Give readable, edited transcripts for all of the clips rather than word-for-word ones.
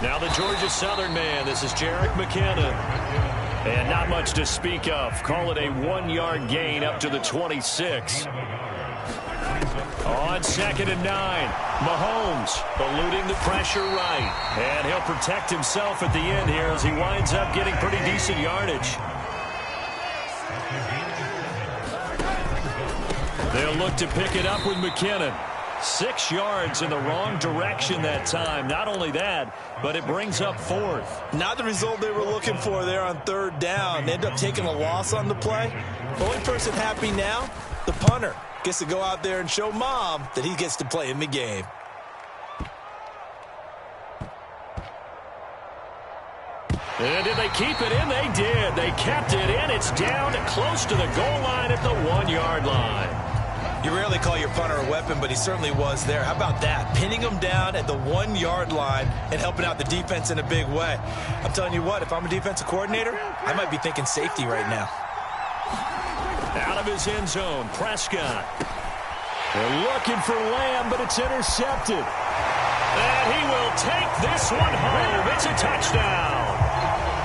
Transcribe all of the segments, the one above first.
Now the Georgia Southern man. This is Jerick McKinnon. And not much to speak of. Call it a 1-yard gain up to the 26. On 2nd and 9. Mahomes eluding the pressure right. And he'll protect himself at the end here as he winds up getting pretty decent yardage. They'll look to pick it up with McKinnon. 6 yards in the wrong direction that time. Not only that, but it brings up 4th. Not the result they were looking for there on 3rd down. They end up taking a loss on the play. The only person happy now, the punter, gets to go out there and show Mom that he gets to play in the game. And did they keep it in? They did. They kept it in. It's down close to the goal line at the 1-yard line. You rarely call your punter a weapon, but he certainly was there. How about that? Pinning him down at the 1-yard line and helping out the defense in a big way. I'm telling you what, if I'm a defensive coordinator, I might be thinking safety right now. Out of his end zone, Prescott. They're looking for Lamb, but it's intercepted. And he will take this one home. It's a touchdown.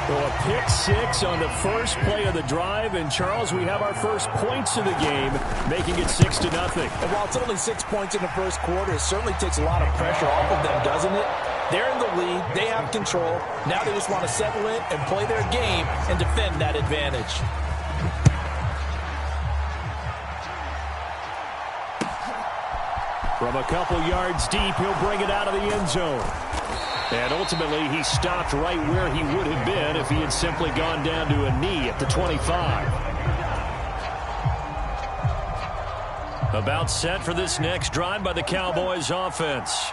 Well, a pick 6 on the first play of the drive. And, Charles, we have our first points of the game, making it 6-0. And while it's only 6 points in the first quarter, it certainly takes a lot of pressure off of them, doesn't it? They're in the lead. They have control. Now they just want to settle in and play their game and defend that advantage. From a couple yards deep, he'll bring it out of the end zone. And ultimately, he stopped right where he would have been if he had simply gone down to a knee at the 25. About set for this next drive by the Cowboys offense.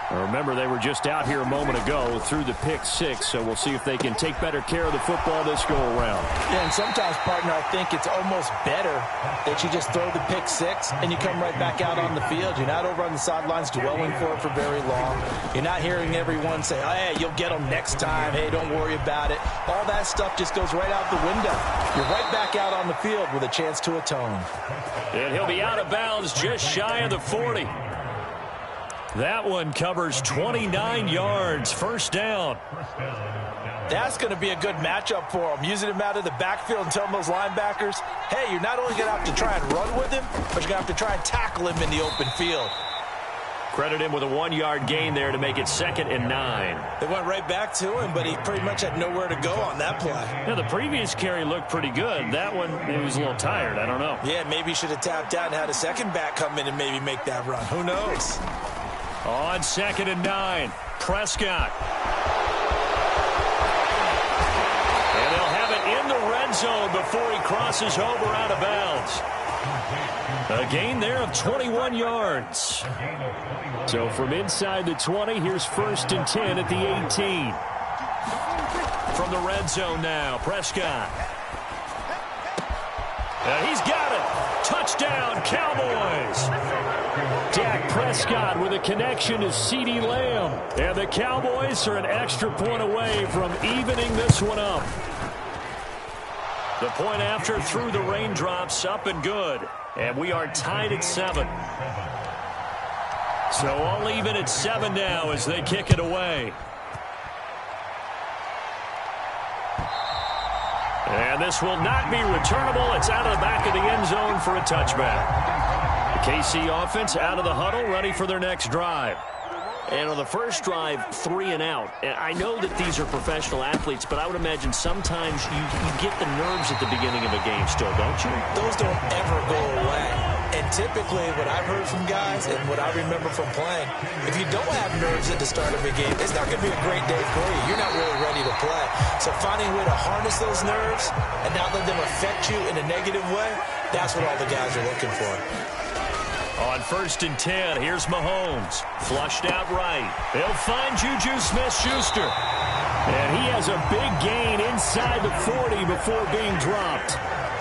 Remember, they were just out here a moment ago through the pick 6, so we'll see if they can take better care of the football this go-around. Yeah, and sometimes, partner, I think it's almost better that you just throw the pick 6 and you come right back out on the field. You're not over on the sidelines dwelling for it for very long. You're not hearing everyone say, oh, hey, you'll get them next time. Hey, don't worry about it. All that stuff just goes right out the window. You're right back out on the field with a chance to atone. And he'll be out of bounds just shy of the 40. That one covers 29 yards, first down. That's going to be a good matchup for him, using him out of the backfield and telling those linebackers, hey, you're not only going to have to try and run with him, but you're going to have to try and tackle him in the open field. Credit him with a 1-yard gain there to make it 2nd and 9. They went right back to him, but he pretty much had nowhere to go on that play. Yeah, the previous carry looked pretty good. That one, he was a little tired. I don't know. Yeah, maybe he should have tapped out and had a second back come in and maybe make that run. Who knows? On 2nd and 9, Prescott. And they'll have it in the red zone before he crosses over out of bounds. A gain there of 21 yards. So from inside the 20, here's 1st and 10 at the 18. From the red zone now, Prescott. And he's got it. Touchdown, Cowboys. Dak Prescott with a connection to CeeDee Lamb. And the Cowboys are an extra point away from evening this one up. The point after through the raindrops, up and good. And we are tied at 7. So all even at 7 now as they kick it away. And this will not be returnable. It's out of the back of the end zone for a touchback. The KC offense out of the huddle, ready for their next drive. And on the first drive, 3 and out. And I know that these are professional athletes, but I would imagine sometimes you get the nerves at the beginning of a game still, don't you? Those don't ever go away. And typically what I've heard from guys and what I remember from playing, if you don't have nerves at the start of a game, it's not going to be a great day for you. You're not really ready to play. So finding a way to harness those nerves and not let them affect you in a negative way, that's what all the guys are looking for. On 1st and 10, here's Mahomes. Flushed out right. They'll find Juju Smith-Schuster. And he has a big gain inside the 40 before being dropped.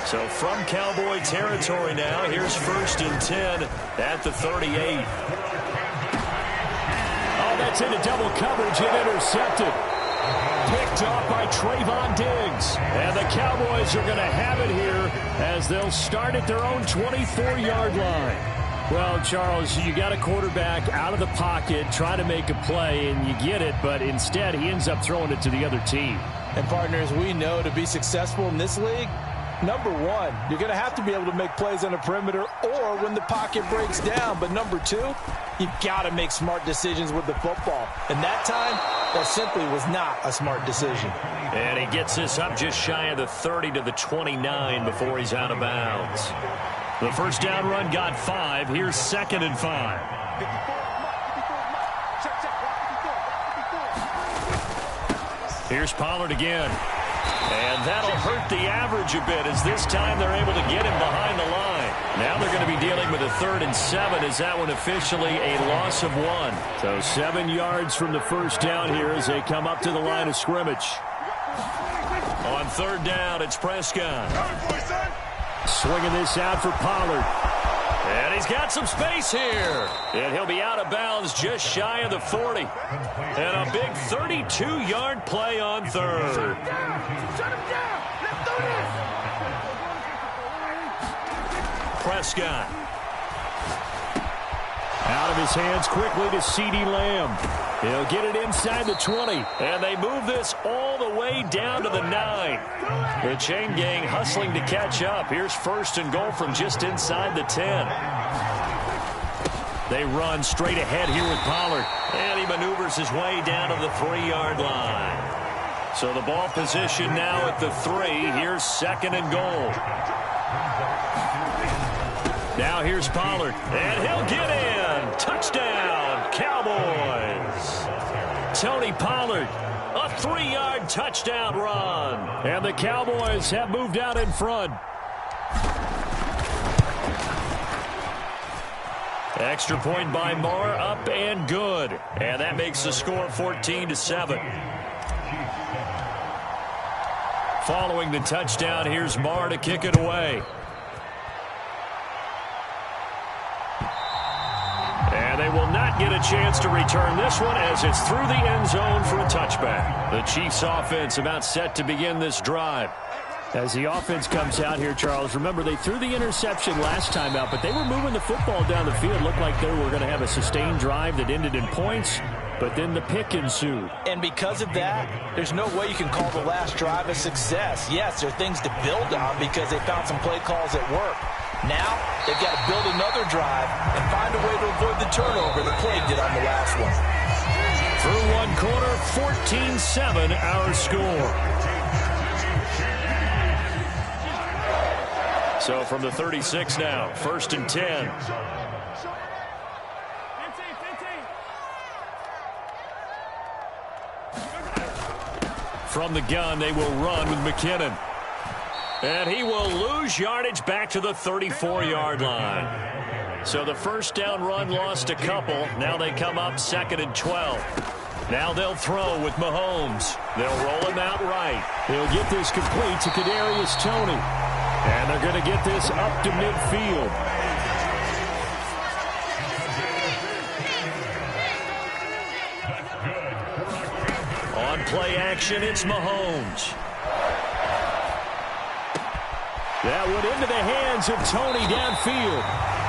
So from Cowboy territory now, here's 1st and 10 at the 38. Oh, that's into double coverage and intercepted. Picked off by Trayvon Diggs. And the Cowboys are going to have it here as they'll start at their own 24-yard line. Well, Charles, you got a quarterback out of the pocket trying to make a play, and you get it, but instead he ends up throwing it to the other team. And partners, we know to be successful in this league, number one, you're going to have to be able to make plays on the perimeter or when the pocket breaks down. But number two, you've got to make smart decisions with the football. And that time, that simply was not a smart decision. And he gets this up just shy of the 30 to the 29 before he's out of bounds. The first down run got 5. Here's 2nd and 5. Here's Pollard again. And that'll hurt the average a bit as this time they're able to get him behind the line. Now they're going to be dealing with a 3rd and 7 as that one officially a loss of 1. So 7 yards from the first down here as they come up to the line of scrimmage. On 3rd down, it's Prescott. Swinging this out for Pollard. And he's got some space here. And he'll be out of bounds just shy of the 40. And a big 32-yard play on 3rd. Shut him down. Let's do this. Prescott. Out of his hands quickly to CeeDee Lamb. He'll get it inside the 20. And they move this all the way down to the 9. The chain gang hustling to catch up. Here's 1st and goal from just inside the 10. They run straight ahead here with Pollard. And he maneuvers his way down to the 3-yard line. So the ball position now at the 3. Here's 2nd and goal. Now here's Pollard. And he'll get in. Touchdown, Cowboys. Tony Pollard. A 3-yard touchdown run. And the Cowboys have moved out in front. Extra point by Marr, up and good. And that makes the score 14-7. Following the touchdown, here's Marr to kick it away. And they will not get a chance to return this one as it's through the end zone for a touchback. The Chiefs offense about set to begin this drive. As the offense comes out here, Charles, remember they threw the interception last time out, but they were moving the football down the field. Looked like they were going to have a sustained drive that ended in points, but then the pick ensued. And because of that, there's no way you can call the last drive a success. Yes, there are things to build on because they found some play calls that work. Now, they've got to build another drive and find a way to avoid the turnover that plagued it on the last one. Through one quarter, 14-7 our score. So from the 36 now, 1st and 10. From the gun, they will run with McKinnon. And he will lose yardage back to the 34-yard line. So the first down run lost a couple. Now they come up 2nd and 12. Now they'll throw with Mahomes. They'll roll him out right. He'll get this complete to Kadarius Toney. And they're going to get this up to midfield. On play action, it's Mahomes. That went into the hands of Toney downfield.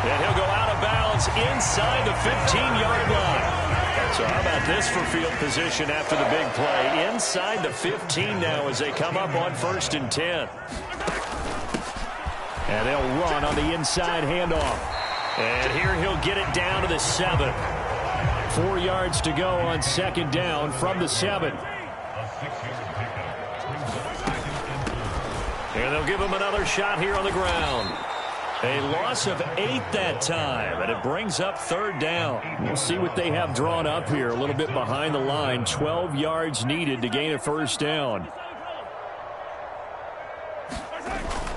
And he'll go out of bounds inside the 15-yard line. So how about this for field position after the big play? Inside the 15 now as they come up on 1st and 10. And they'll run on the inside handoff. And here he'll get it down to the 7. 4 yards to go on 2nd down from the 7. And they'll give him another shot here on the ground. A loss of 8 that time, and it brings up 3rd down. We'll see what they have drawn up here. A little bit behind the line. 12 yards needed to gain a 1st down.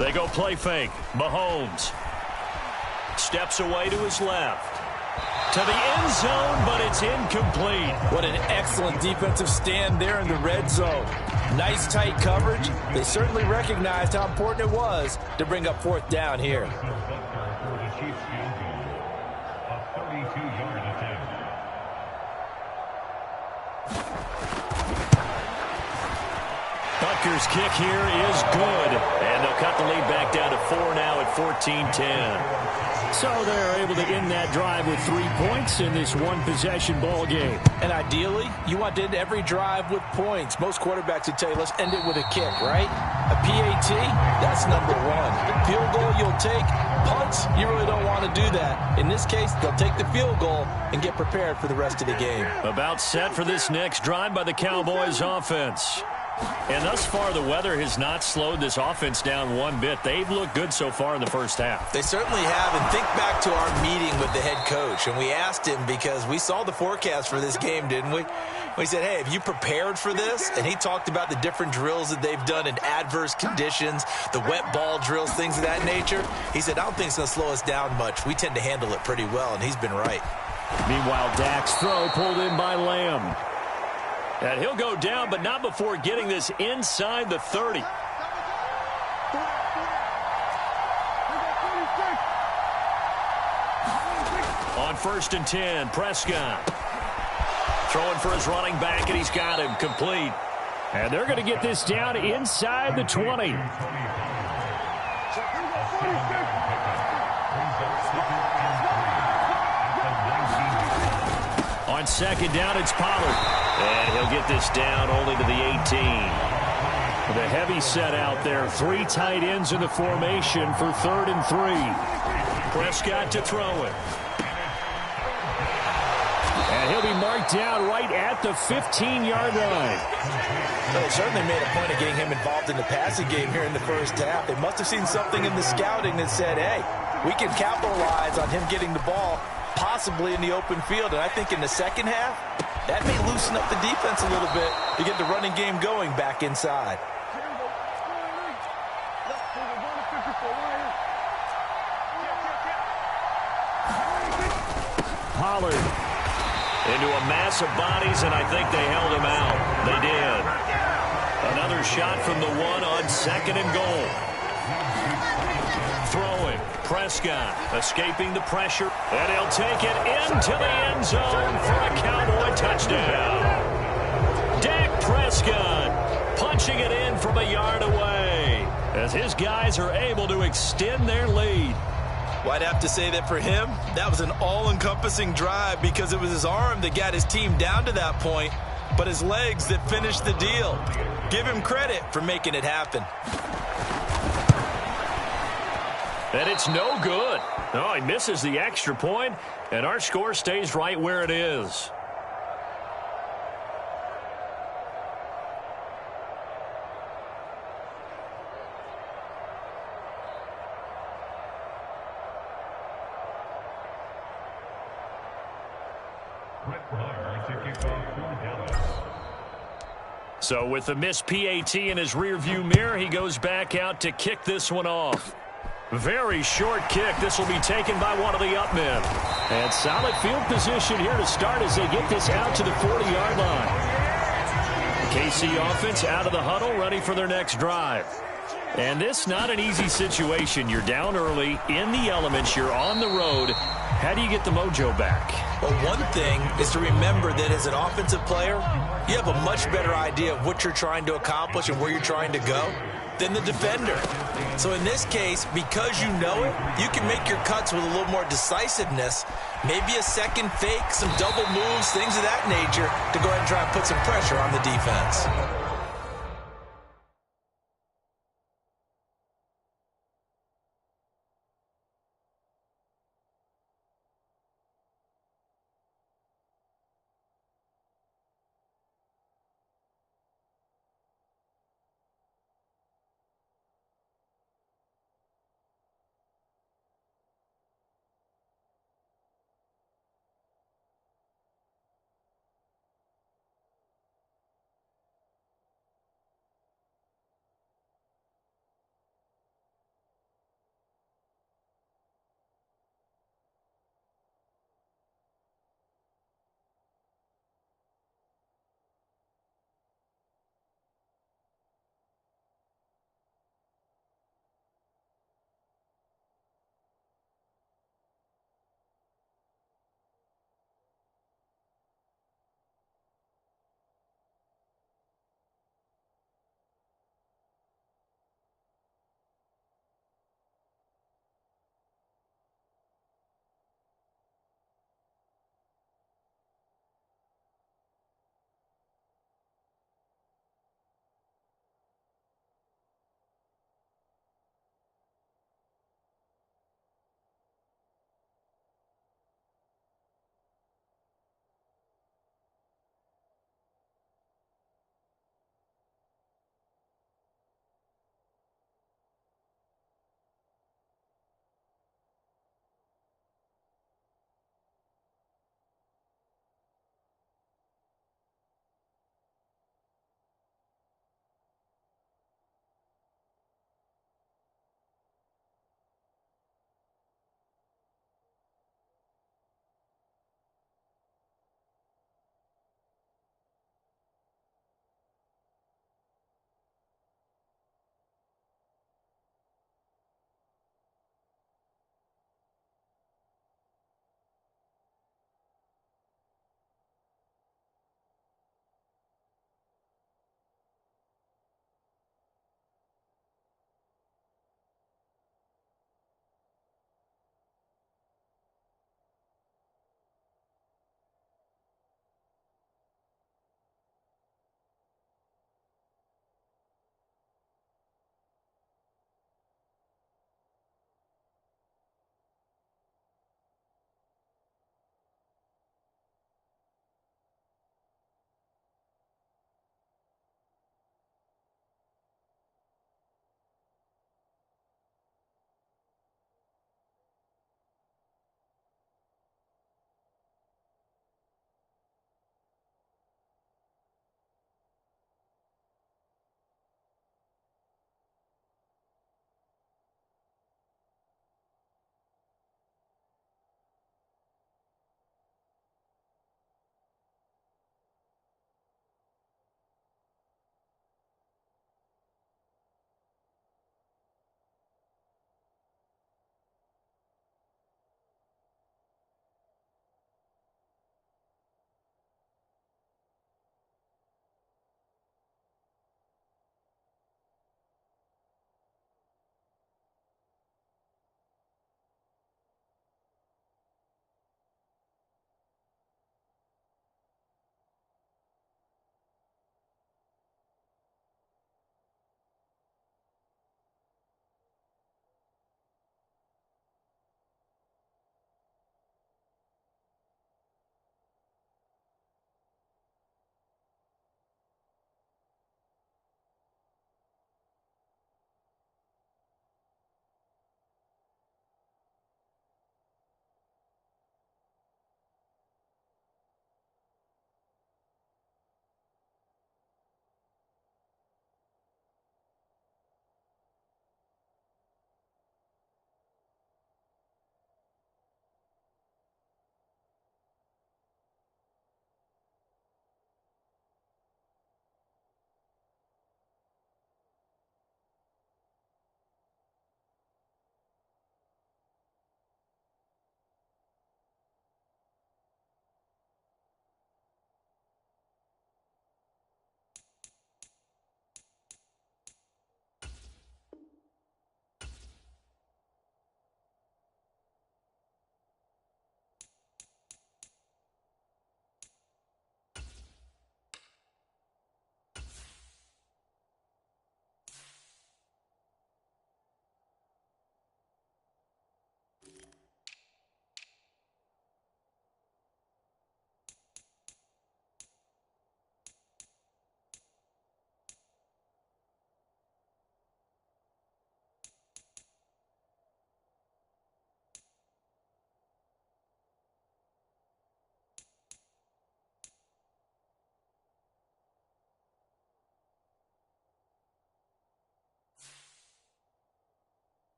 They go play fake. Mahomes steps away to his left. To the end zone, but it's incomplete. What an excellent defensive stand there in the red zone. Nice tight coverage. They certainly recognized how important it was to bring up 4th down here. A Rutgers kick here is good. And they'll cut the lead back down to 4 now at 14-10. So they're able to end that drive with 3 points in this one-possession ball game. And ideally, you want to end every drive with points. Most quarterbacks would tell you, let's end it with a kick, right? A PAT, that's number one. Field goal you'll take. Punts, you really don't want to do that. In this case, they'll take the field goal and get prepared for the rest of the game. About set for this next drive by the Cowboys offense. And thus far, the weather has not slowed this offense down one bit. They've looked good so far in the first half. They certainly have. And think back to our meeting with the head coach. And we asked him, because we saw the forecast for this game, didn't we? We said, hey, have you prepared for this? And he talked about the different drills that they've done in adverse conditions, the wet ball drills, things of that nature. He said, I don't think it's going to slow us down much. We tend to handle it pretty well, and he's been right. Meanwhile, Dak's throw pulled in by Lamb. And he'll go down, but not before getting this inside the 30. On 1st and 10, Prescott. Throwing for his running back, and he's got him complete. And they're going to get this down inside the 20. On 2nd down, it's Pollard. And he'll get this down only to the 18. The heavy set out there. 3 tight ends in the formation for 3rd and 3. Prescott to throw it. And he'll be marked down right at the 15-yard line. Well, they certainly made a point of getting him involved in the passing game here in the first half. They must have seen something in the scouting that said, hey, we can capitalize on him getting the ball possibly in the open field. And I think in the second half, that may loosen up the defense a little bit to get the running game going back inside. Pollard. Into a mass of bodies, and I think they held him out. They did. Another shot from the 1 on 2nd and goal. Throwing. Prescott escaping the pressure, and he'll take it into the end zone for a Cowboy touchdown. Dak Prescott punching it in from a yard away as his guys are able to extend their lead. Well, I'd have to say that for him, that was an all-encompassing drive because it was his arm that got his team down to that point, but his legs that finished the deal. Give him credit for making it happen. And it's no good. Oh, he misses the extra point, and our score stays right where it is. So with the missed PAT in his rearview mirror, he goes back out to kick this one off. Very short kick. This will be taken by one of the up men. And solid field position here to start as they get this out to the 40-yard line. KC offense out of the huddle, ready for their next drive. And this not an easy situation. You're down early, in the elements, you're on the road. How do you get the mojo back? Well, one thing is to remember that as an offensive player, you have a much better idea of what you're trying to accomplish and where you're trying to go than the defender. So in this case, because you know it, you can make your cuts with a little more decisiveness, maybe a second fake, some double moves, things of that nature to go ahead and try and put some pressure on the defense.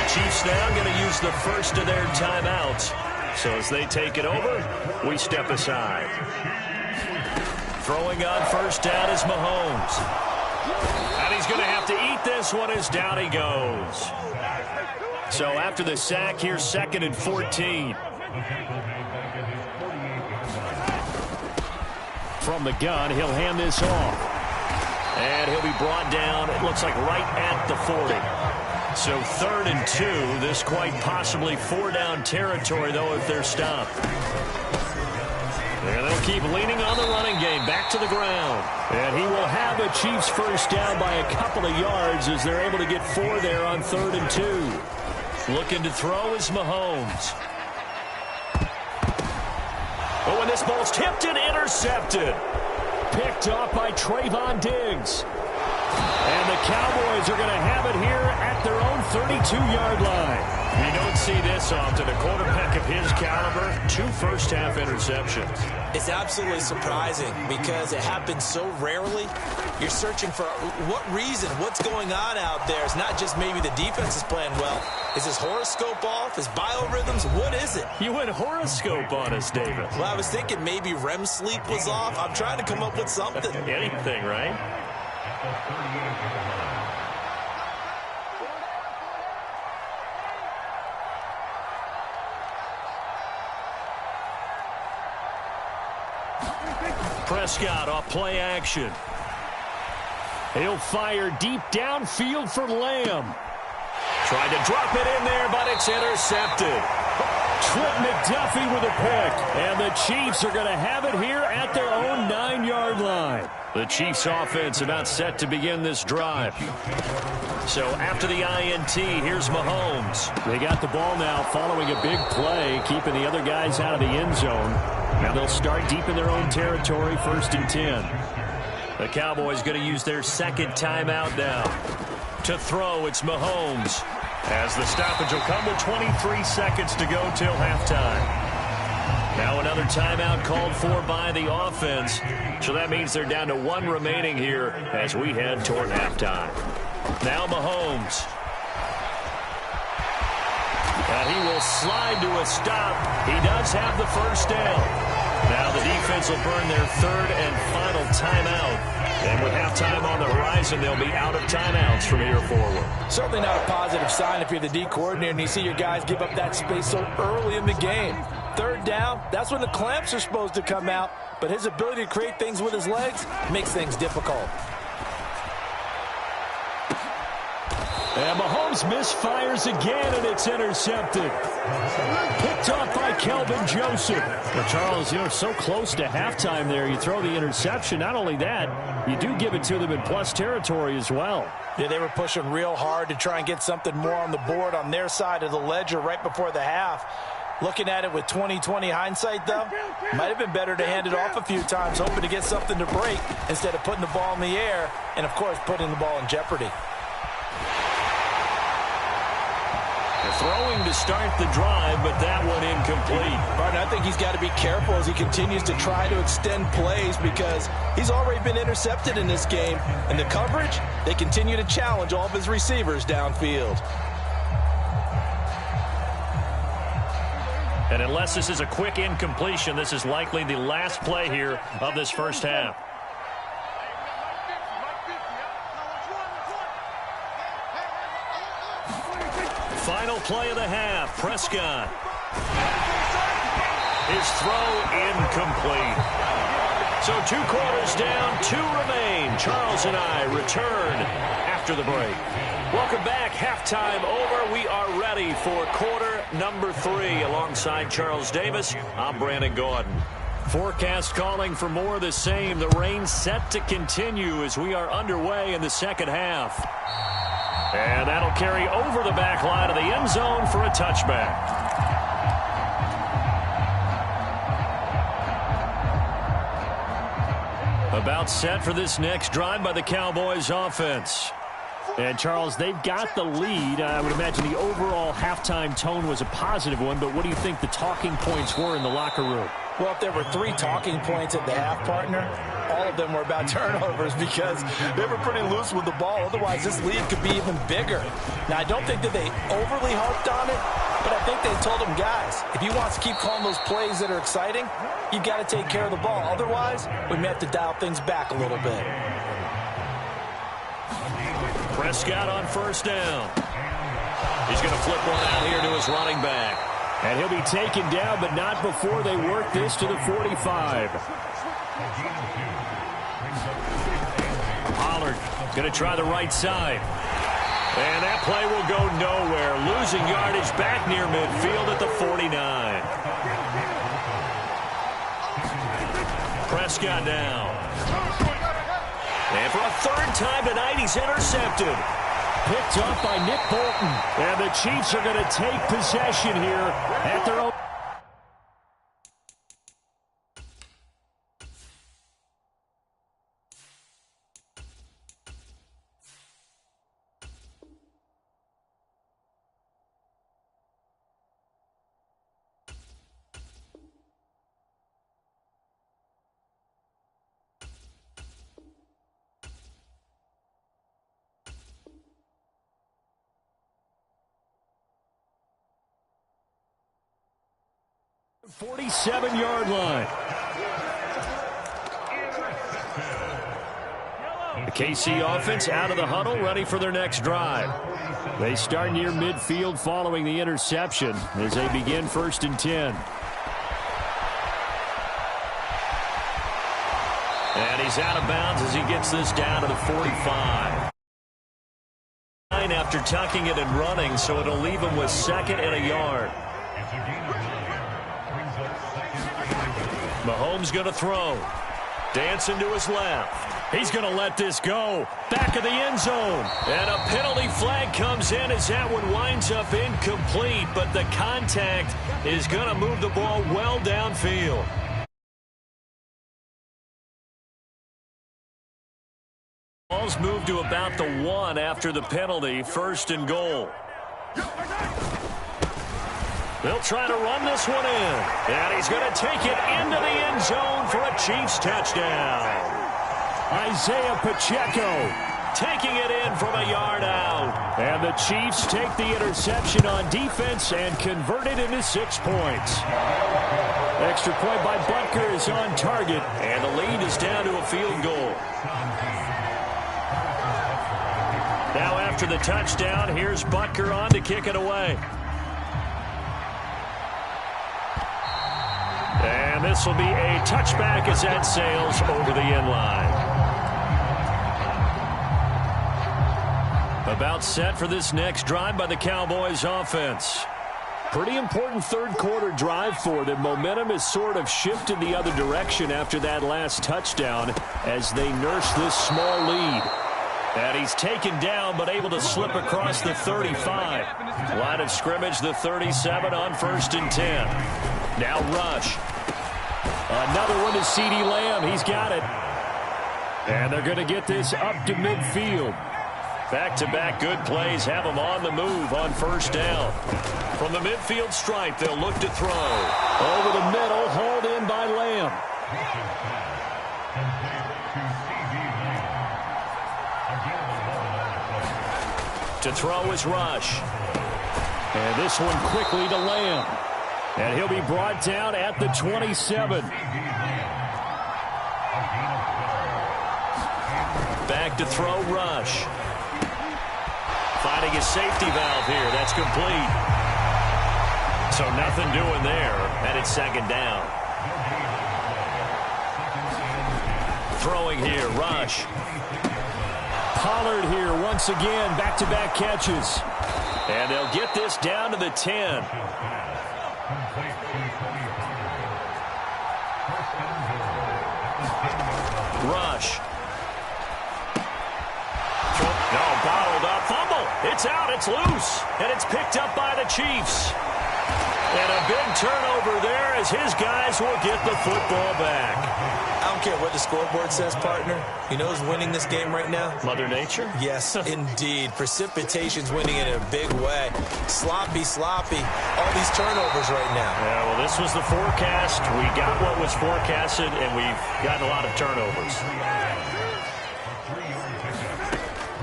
The Chiefs now going to use the first of their timeouts. So as they take it over, we step aside. Throwing on first down is Mahomes. And he's going to have to eat this one as down he goes. So after the sack, here's 2nd and 14. From the gun, he'll hand this off. And he'll be brought down, it looks like right at the 40. So 3rd and 2. This quite possibly 4-down territory, though, if they're stopped. And they'll keep leaning on the running game. Back to the ground. And he will have the Chiefs first down by a couple of yards as they're able to get 4 there on 3rd and 2. Looking to throw is Mahomes. Oh, and this ball's tipped and intercepted. Picked off by Trayvon Diggs. And the Cowboys are going to have it here at their own 32-yard line. You don't see this often. A quarterback of his caliber, 2 first-half interceptions. It's absolutely surprising because it happens so rarely. You're searching for what reason, what's going on out there. It's not just maybe the defense is playing well. Is his horoscope off? His biorhythms? What is it? You went horoscope on us, David. Well, I was thinking maybe REM sleep was off. I'm trying to come up with something. Anything, right? Prescott off play action. He'll fire deep downfield for Lamb. Tried to drop it in there, but it's intercepted. Trent McDuffie with a pick. And the Chiefs are going to have it here at their own 9-yard line. The Chiefs offense about set to begin this drive. So after the INT, here's Mahomes. They got the ball now following a big play, keeping the other guys out of the end zone. Now they'll start deep in their own territory, 1st and 10. The Cowboys going to use their 2nd timeout now. To throw, it's Mahomes. As the stoppage will come with 23 seconds to go till halftime. Now another timeout called for by the offense. So that means they're down to 1 remaining here as we head toward halftime. Now Mahomes. And he will slide to a stop. He does have the first down. Now the defense will burn their 3rd and final timeout. And with halftime on the horizon, they'll be out of timeouts from here forward. Certainly not a positive sign if you're the D coordinator and you see your guys give up that space so early in the game. 3rd down, that's when the clamps are supposed to come out. But his ability to create things with his legs makes things difficult. And Mahomes misfires again, and it's intercepted. Picked off by Kelvin Joseph. Well, Charles, you're so close to halftime there. You throw the interception. Not only that, you do give it to them in plus territory as well. Yeah, they were pushing real hard to try and get something more on the board on their side of the ledger right before the half. Looking at it with 20/20 hindsight, though, might have been better to hand it off a few times, hoping to get something to break instead of putting the ball in the air and, of course, putting the ball in jeopardy. Throwing to start the drive, but that one incomplete. Martin, I think he's got to be careful as he continues to try to extend plays because he's already been intercepted in this game. And the coverage, they continue to challenge all of his receivers downfield. And unless this is a quick incompletion, this is likely the last play here of this first half. Final play of the half, Prescott. His throw incomplete. So 2 quarters down, 2 remain. Charles and I return after the break. Welcome back. Halftime over. We are ready for quarter number 3. Alongside Charles Davis, I'm Brandon Gordon. Forecast calling for more of the same. The rain set to continue as we are underway in the second half. And that'll carry over the back line of the end zone for a touchback. About set for this next drive by the Cowboys offense. And, Charles, they've got the lead. I would imagine the overall halftime tone was a positive one, but what do you think the talking points were in the locker room? Well, if there were 3 talking points at the half, partner, all of them were about turnovers because they were pretty loose with the ball. Otherwise, this lead could be even bigger. Now, I don't think that they overly harped on it, but I think they told them, guys, if he wants to keep calling those plays that are exciting, you've got to take care of the ball. Otherwise, we may have to dial things back a little bit. Prescott on first down. He's going to flip one out here to his running back. And he'll be taken down, but not before they work this to the 45. Pollard going to try the right side. And that play will go nowhere. Losing yardage back near midfield at the 49. Prescott now. And for a third time tonight, he's intercepted. Picked off by Nick Bolton. And the Chiefs are going to take possession here at their own. .47-yard line. The KC offense out of the huddle, ready for their next drive. They start near midfield following the interception as they begin 1st and 10. And he's out of bounds as he gets this down to the 45. After tucking it and running, so it'll leave him with 2nd and a yard. Mahomes going to throw. Dancing to his left. He's going to let this go. Back of the end zone. And a penalty flag comes in as that one winds up incomplete. But the contact is going to move the ball well downfield. Ball's moved to about the 1 after the penalty. 1st and goal. They'll try to run this one in. And he's going to take it into the end zone for a Chiefs touchdown. Isaiah Pacheco taking it in from a yard out. And the Chiefs take the interception on defense and convert it into 6 points. Extra point by Butker is on target. And the lead is down to a field goal. Now after the touchdown, here's Butker on to kick it away. And this will be a touchback as that sails over the end line. About set for this next drive by the Cowboys offense. Pretty important third-quarter drive for them. Momentum has sort of shifted the other direction after that last touchdown as they nurse this small lead. And he's taken down but able to slip across the 35. Line of scrimmage, the 37 on 1st and 10. Now Rush. Another one to CeeDee Lamb. He's got it. And they're going to get this up to midfield. Back-to-back good plays have them on the move on 1st down. From the midfield stripe, they'll look to throw. Over the middle, hauled in by Lamb. To throw is Rush. And this one quickly to Lamb. And he'll be brought down at the 27. Back to throw, Rush. Finding his safety valve here. That's complete. So nothing doing there. And it's 2nd down. Throwing here, Rush. Pollard here once again. Back-to-back catches. And they'll get this down to the 10. Rush. No, bottled up. Fumble. It's out. It's loose. And it's picked up by the Chiefs. And a big turnover there as his guys will get the football back. I don't care what the scoreboard says, partner. You know who's winning this game right now? Mother Nature? Yes, indeed. Precipitation's winning in a big way. Sloppy. All these turnovers right now. Yeah, well, this was the forecast. We got what was forecasted, and we've gotten a lot of turnovers.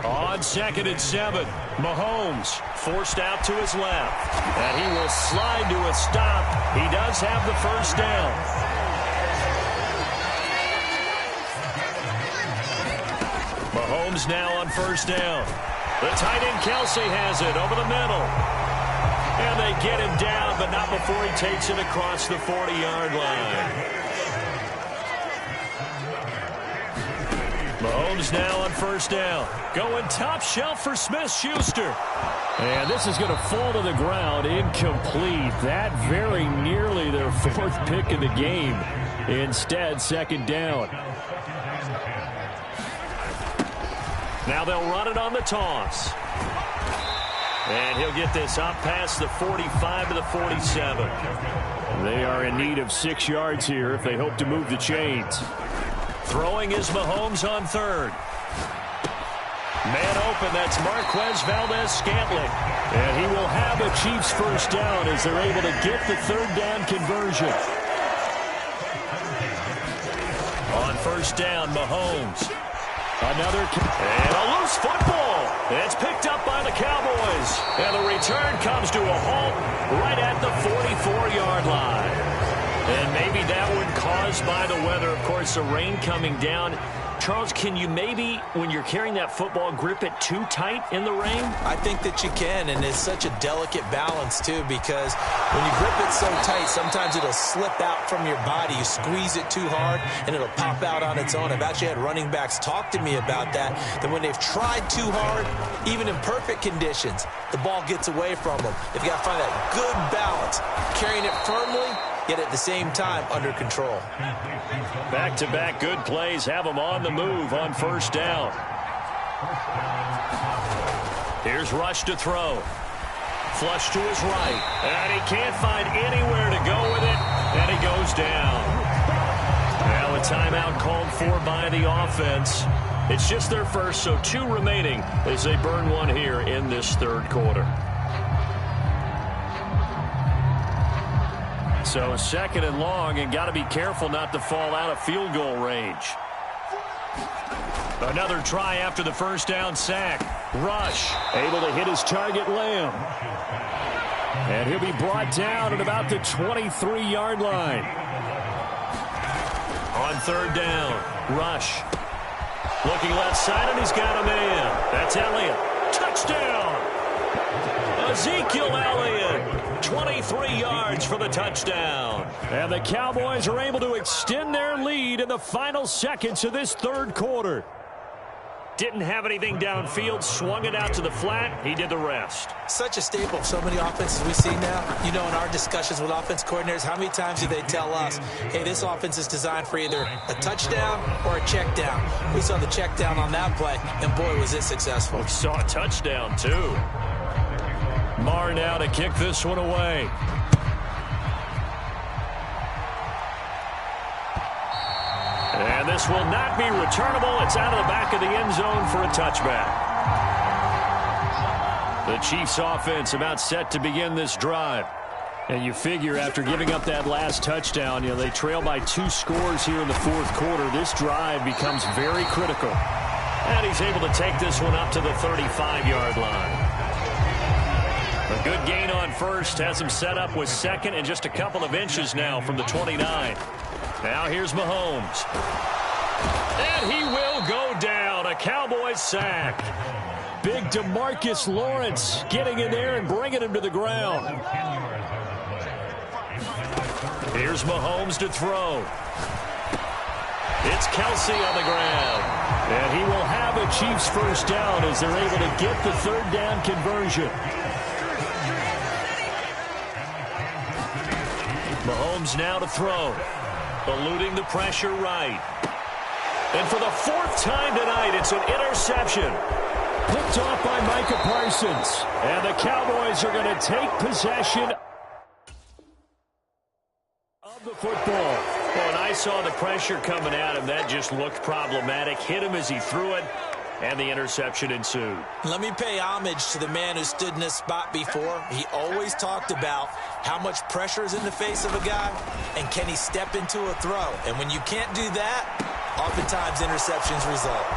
On 2nd and 7, Mahomes forced out to his left. And he will slide to a stop. He does have the first down. Mahomes now on first down. The tight end Kelsey has it over the middle. And they get him down, but not before he takes it across the 40-yard line. Mahomes now on first down. Going top shelf for Smith-Schuster. And this is going to fall to the ground, incomplete. That very nearly their 4th pick of the game. Instead, 2nd down. Now they'll run it on the toss. And he'll get this up past the 45 to the 47. They are in need of 6 yards here if they hope to move the chains. Throwing is Mahomes on 3rd. Man open, that's Marquez Valdez-Scantling. And he will have a Chiefs first down as they're able to get the 3rd down conversion. On first down, Mahomes. And a loose football. It's picked up by the Cowboys. And the return comes to a halt right at the 44-yard line. And maybe that one caused by the weather. Of course, the rain coming down. Charles, can you maybe, when you're carrying that football, grip it too tight in the rain? I think that you can, and it's such a delicate balance, too, because when you grip it so tight, sometimes it'll slip out from your body. You squeeze it too hard, and it'll pop out on its own. I've actually had running backs talk to me about that when they've tried too hard, even in perfect conditions, the ball gets away from them. They've got to find that good balance, carrying it firmly, yet at the same time under control. Back-to-back good plays have them on the move on first down. Here's Rush to throw. Flush to his right. And he can't find anywhere to go with it. And he goes down. Now a timeout called for by the offense. It's just their first, so 2 remaining as they burn one here in this 3rd quarter. So 2nd and long, and got to be careful not to fall out of field goal range. Another try after the first down sack. Rush able to hit his target, Lamb. And he'll be brought down at about the 23-yard line. On 3rd down, Rush. Looking left side, and he's got a man. That's Elliott. Touchdown! Ezekiel Elliott, 23 yards for the touchdown. And the Cowboys are able to extend their lead in the final seconds of this 3rd quarter. Didn't have anything downfield, swung it out to the flat. He did the rest. Such a staple of so many offenses we see now. You know, in our discussions with offense coordinators, how many times do they tell us, hey, this offense is designed for either a touchdown or a check down. We saw the check down on that play, and boy, was it successful. We saw a touchdown, too. Marr now to kick this one away. And this will not be returnable. It's out of the back of the end zone for a touchback. The Chiefs offense about set to begin this drive. And you figure after giving up that last touchdown, they trail by 2 scores here in the 4th quarter. This drive becomes very critical. And he's able to take this one up to the 35-yard line. A good gain on first has him set up with 2nd and just a couple of inches now from the 29. Now here's Mahomes. And he will go down. A Cowboys sack. Big DeMarcus Lawrence getting in there and bringing him to the ground. Here's Mahomes to throw. It's Kelsey on the ground. And he will have a Chiefs first down as they're able to get the 3rd down conversion. Mahomes now to throw. Eluding the pressure right. And for the 4th time tonight, it's an interception. Picked off by Micah Parsons. And the Cowboys are going to take possession. The football. When I saw the pressure coming at him, that just looked problematic. Hit him as he threw it, and the interception ensued. Let me pay homage to the man who stood in this spot before. He always talked about how much pressure is in the face of a guy, and can he step into a throw. And when you can't do that, oftentimes interceptions result.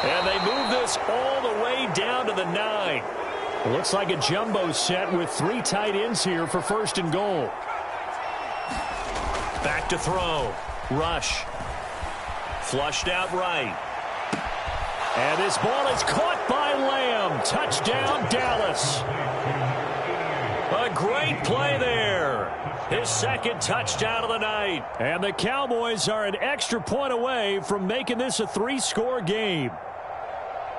And they move this all the way down to the 9. It looks like a jumbo set with 3 tight ends here for 1st and goal. Back to throw. Rush. Flushed out right. And this ball is caught by Lamb. Touchdown, Dallas. A great play there. His 2nd touchdown of the night. And the Cowboys are an extra point away from making this a 3-score game.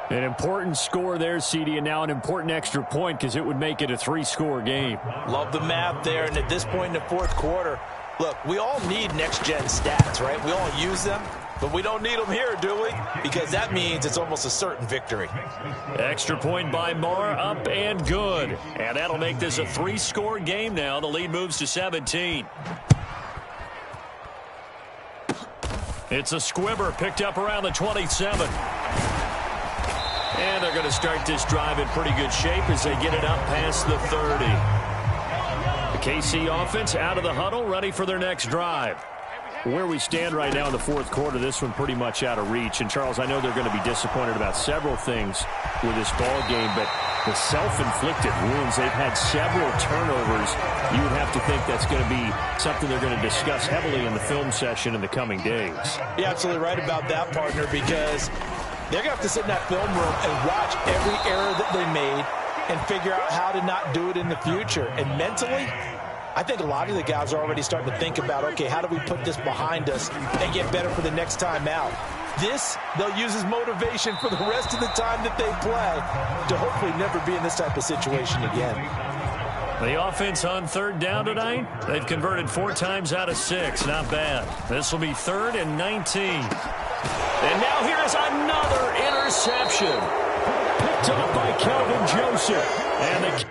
An important score there, CD, and now an important extra point because it would make it a 3-score game. Love the math there, and at this point in the 4th quarter, look, we all need next-gen stats, right? We all use them, but we don't need them here, do we? Because that means it's almost a certain victory. Extra point by Marr, up and good. And that'll make this a 3-score game now. The lead moves to 17. It's a squibber picked up around the 27. And they're going to start this drive in pretty good shape as they get it up past the 30. The KC offense out of the huddle, ready for their next drive. Where we stand right now in the 4th quarter, this one pretty much out of reach. And, Charles, I know they're going to be disappointed about several things with this ball game, but the self-inflicted wounds, they've had several turnovers. You would have to think that's going to be something they're going to discuss heavily in the film session in the coming days. You're absolutely right about that, partner, because they're going to have to sit in that film room and watch every error that they made and figure out how to not do it in the future. And mentally, I think a lot of the guys are already starting to think about, okay, how do we put this behind us and get better for the next time out? This, they'll use as motivation for the rest of the time that they play to hopefully never be in this type of situation again. The offense on 3rd down tonight, they've converted 4 times out of 6. Not bad. This will be 3rd and 19. And now here's another interception. Picked up by Calvin Joseph. And the